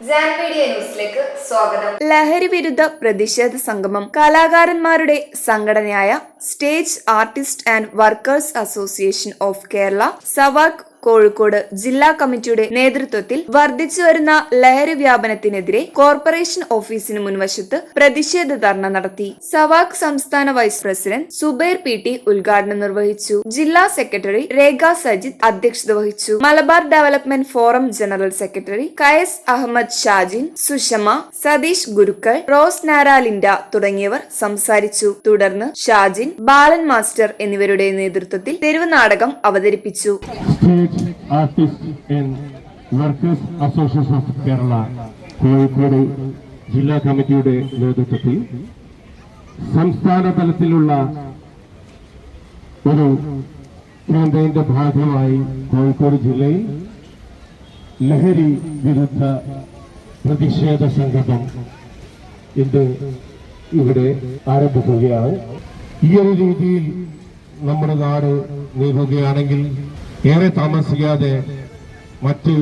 ന്യൂസിലേക്ക് സ്വാഗതം. ലഹരി വിരുദ്ധ പ്രതിഷേധ സംഗമം കലാകാരന്മാരുടെ സംഘടനയായ Stage Artist and Workers Association of Kerala Savak Kozhikode ജില്ലാ കമ്മിറ്റിയുടെ നേതൃത്വത്തിൽ വർദ്ധിച്ചുവരുന്ന ലഹരി വ്യാപനത്തിനെതിരെ കോർപ്പറേഷൻ ഓഫീസിന് മുൻവശത്ത് പ്രതിഷേധ ധർണ നടത്തി. സവാക് സംസ്ഥാന വൈസ് പ്രസിഡന്റ് സുബൈർ PT ഉദ്ഘാടനം നിർവഹിച്ചു. ജില്ലാ സെക്രട്ടറി രേഖ സജിത് അധ്യക്ഷത വഹിച്ചു. Malabar Development Forum general secretary Kayas Ahammed Shajin, Sushama, Satheesh Gurukkal, Rose നാരാലിൻഡ തുടങ്ങിയവർ സംസാരിച്ചു. തുടർന്ന് ഷാജിൻ, ബാലൻ മാസ്റ്റർ എന്നിവരുടെ നേതൃത്വത്തിൽ തെരുവ് നാടകം അവതരിപ്പിച്ചു. Artist and Workers Association of Kerala Kozhikode ജില്ലാ കമ്മിറ്റിയുടെ നേതൃത്വത്തിൽ സംസ്ഥാന തലത്തിലുള്ള ഒരു ക്യാമ്പയിന്റെ ഭാഗമായി കോഴിക്കോട് ജില്ലയിൽ ലഹരി വിരുദ്ധ പ്രതിഷേധ സംഗമം ഇന്ന് ഇവിടെ ആരംഭിക്കുകയാണ്. ഈ ഒരു രീതിയിൽ നമ്മുടെ നാട് നീങ്ങുകയാണെങ്കിൽ ഏറെ താമസിക്കാതെ മറ്റ്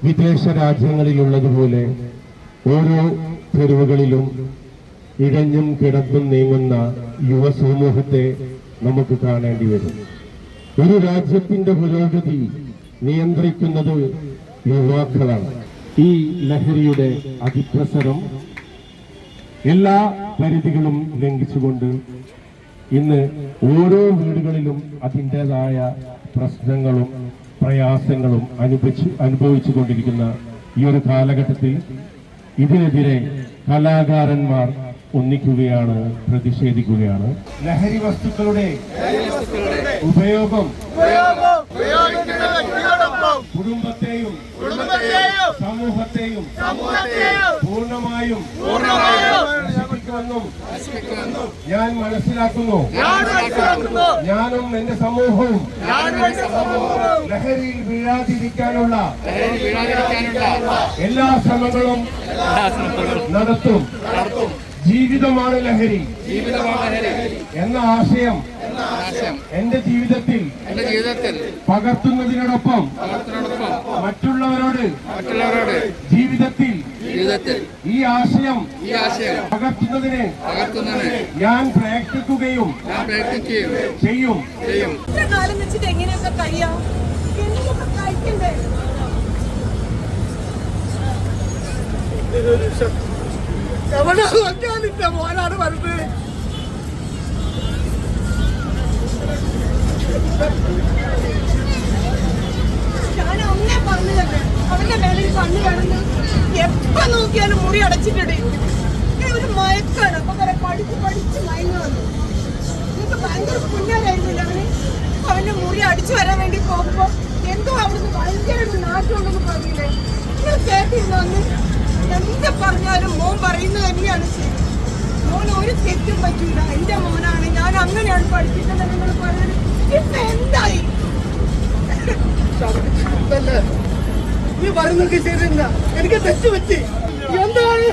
വിദേശ രാജ്യങ്ങളിലുള്ളതുപോലെ ഓരോ തെരുവുകളിലും ഇഴഞ്ഞും കിടന്നും നീങ്ങുന്ന യുവസമൂഹത്തെ നമുക്ക് കാണേണ്ടി വരും. ഒരു രാജ്യത്തിന്റെ പുരോഗതി നിയന്ത്രിക്കുന്നത് യുവാക്കളാണ്. ഈ ലഹരിയുടെ അതിപ്രസരം എല്ലാ പരിധികളും ലംഘിച്ചുകൊണ്ട് ഇന്ന് ഓരോ വീടുകളിലും അതിൻ്റെതായ പ്രശ്നങ്ങളും പ്രയാസങ്ങളും അനുഭവിച്ചുകൊണ്ടിരിക്കുന്ന ഈ ഒരു കാലഘട്ടത്തിൽ ഇതിനെതിരെ കലാകാരന്മാർ ഒന്നിക്കുകയാണ്, പ്രതിഷേധിക്കുകയാണ്. ലഹരി വസ്തുക്കളുടെ ഉപയോഗം കുടുംബത്തെയും സമൂഹത്തെയും പൂർണ്ണമായും നശിപ്പിക്കുമെന്നും ഞാൻ മനസ്സിലാക്കുന്നു. ഞാനും എന്റെ സമൂഹവും ലഹരിയിൽ വീഴാതിരിക്കാനുള്ള എല്ലാ ശ്രമങ്ങളും നടത്തും. ജീവിതമാണ് ലഹരി എന്ന ആശയം എന്റെ ജീവിതത്തിൽ പകർത്തുന്നതിനോടൊപ്പം മറ്റുള്ളവരോട് ജീവിതത്തിൽ ഈ ആശയം പകർത്തുന്നതിന് ഞാൻ പ്രയത്നിക്കുകയും ചെയ്യും. മോനാണ് പറഞ്ഞത്. ഞാൻ ഒന്നേ പറഞ്ഞു തന്നെ അവന്റെ മേളിൽ കണ്ണു കിടന്ന് എപ്പോ നോക്കിയാലും മുറി അടച്ചിട്ടുണ്ട്. ഒരു മയക്കാണ്. അപ്പൊ കുറെ പഠിച്ച് മയങ്ങി വന്നു. എനിക്ക് ഭയങ്കര പുണ്യരായിരുന്നില്ല. അവന്റെ മുറി അടിച്ചു വരാൻ വേണ്ടി പോകുമ്പോ എന്തോ അവിടുന്ന് ഭയങ്കര നാട്ടുണ്ടെന്ന് പറഞ്ഞില്ലേ. നിങ്ങൾ കേട്ടിരുന്നു അന്ന്. എന്ത് പറഞ്ഞാലും മോൻ പറയുന്നത് തന്നെയാണ് ശരി. മോൻ ഒരു തെറ്റും പറ്റൂല. എന്റെ മോനാണ്, ഞാൻ അങ്ങനെയാണ് പഠിപ്പിക്കുന്നത് നിങ്ങൾ പറഞ്ഞത്. ഇപ്പൊ എന്തായി? നീ പറയുന്നൊക്കെ ശരിയല്ല. എനിക്ക് തെറ്റ് പറ്റി. എന്താണ്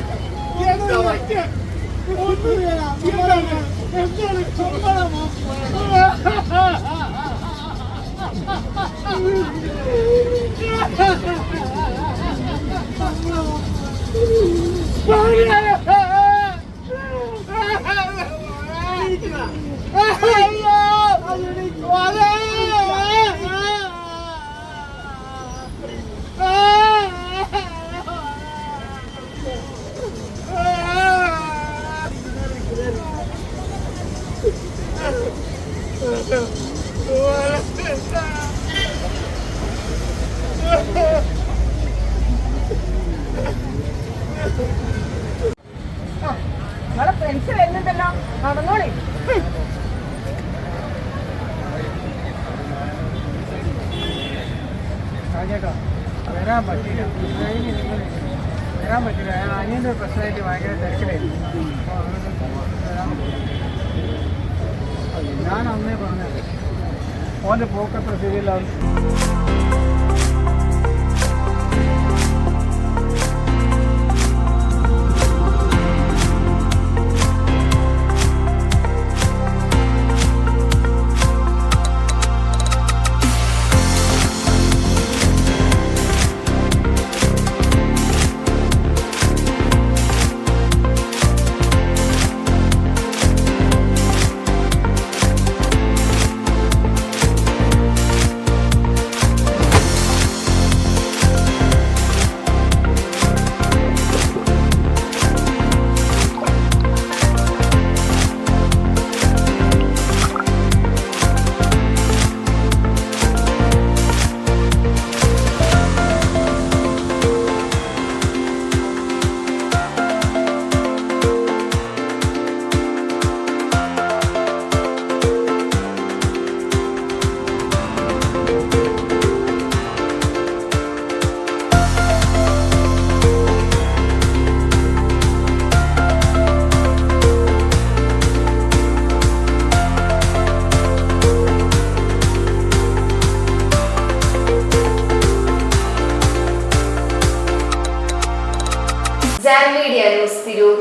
നിങ്ങളെ ഫ്രണ്ട്സ് വരുന്നുണ്ടല്ലോ, നടന്നോളി. ചേട്ടാ വരാൻ പറ്റില്ല, വരാൻ പറ്റില്ല. അനിയൻ്റെ പ്രശ്നമായിട്ട് ഭയങ്കര തിരക്കിലായിരുന്നു. ഞാൻ അന്നേ പറഞ്ഞത് ഓൻ്റെ പോക്കത്ര ശരിയില്ല. Jan Media News Tirur.